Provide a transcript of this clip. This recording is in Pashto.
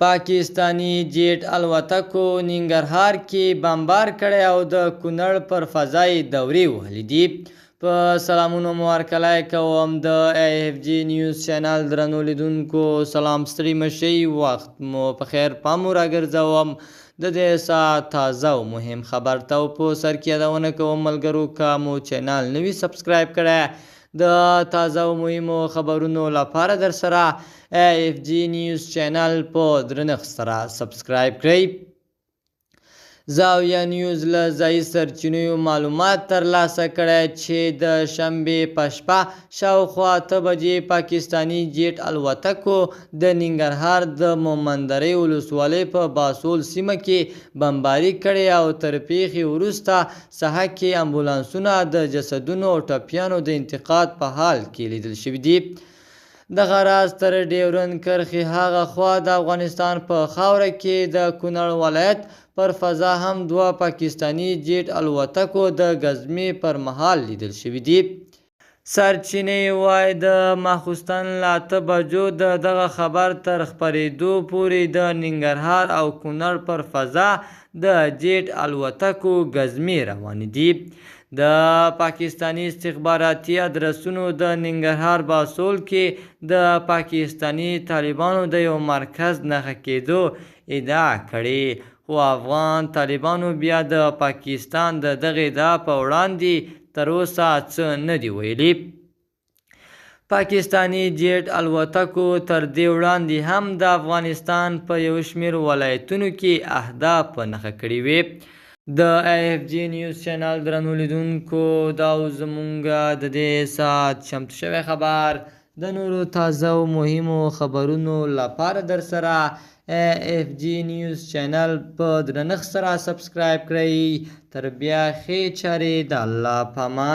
پاکستانی جیټ الوتکو ننګرهار کې بمبار کړی او د کونړ پر فضای دورې وهلې دي. په سلامونو مو هرکلی کوم د AFG نیوز چینل درنو لیدونکو. سلام، ستړي مشئ، وخت مو په خیر. پام مو راګرځوم د دې ساعت تازه او مهم خبر ته، او په سر کې یادونه کوم ملګرو که مو چینل نوي سبسکرایب کړی د تازه او مهمو خبرونو لپاره در سره AFG نیوز چینل په درنښت سره سبسکرایب کړئ. زاویه نیوز له ځایي سرچینو معلومات ترلاسه کړی چې د شنبې په شپه شاوخوا 8 بجې پاکستاني جیټ الوتکو د ننګرهار د مومندرې ولسوالۍ په باسول سیمه کې بمباري کړې او تر پیښې وروسته ساحه کې امبولانسونه د جسدونو او ټپیانو د انتقال په حال کې لیدل شوي دي. دغه راز تر ډیورند کرښې هاغه خوا د افغانستان په خاوره کې د کونړ ولایت پر فضا هم 2 پاکستاني جیټ الوتکو د ګزمې پر مهال لیدل شوي دي. سرچینې وایي د ماخوستن له 8 بجو د دغه خبر تر خپرېدو پورې د ننګرهار او کونړ پر فضا د جیټ الوتکو ګزمې روانې دي. د پاکستاني استخباراتي ادرسونو د ننګرهار باسول کې د پاکستاني طالبانو د یو مرکز نښه کېدو ادعا کړې، خو افغان طالبانو بیا د پاکستان د دغې ادعا په وړاندې تر اوسه څه نه دي ویلي. پاکستاني جیټ الوتکو تر دې وړاندې هم د افغانستان په یو شمېر ولایتونو کې اهداف په نښه کړي وي. د AFG نیوز چینل درنو لیدونکو، دا زمونږ د دې ساعت چمتو شوی خبر د نورو تازه او مهمو خبرونو لپاره در سره AFG نیوز چینل په درنښت سره سبسکرایب کړئ. تر بیا ښې چارې، د الله په امان.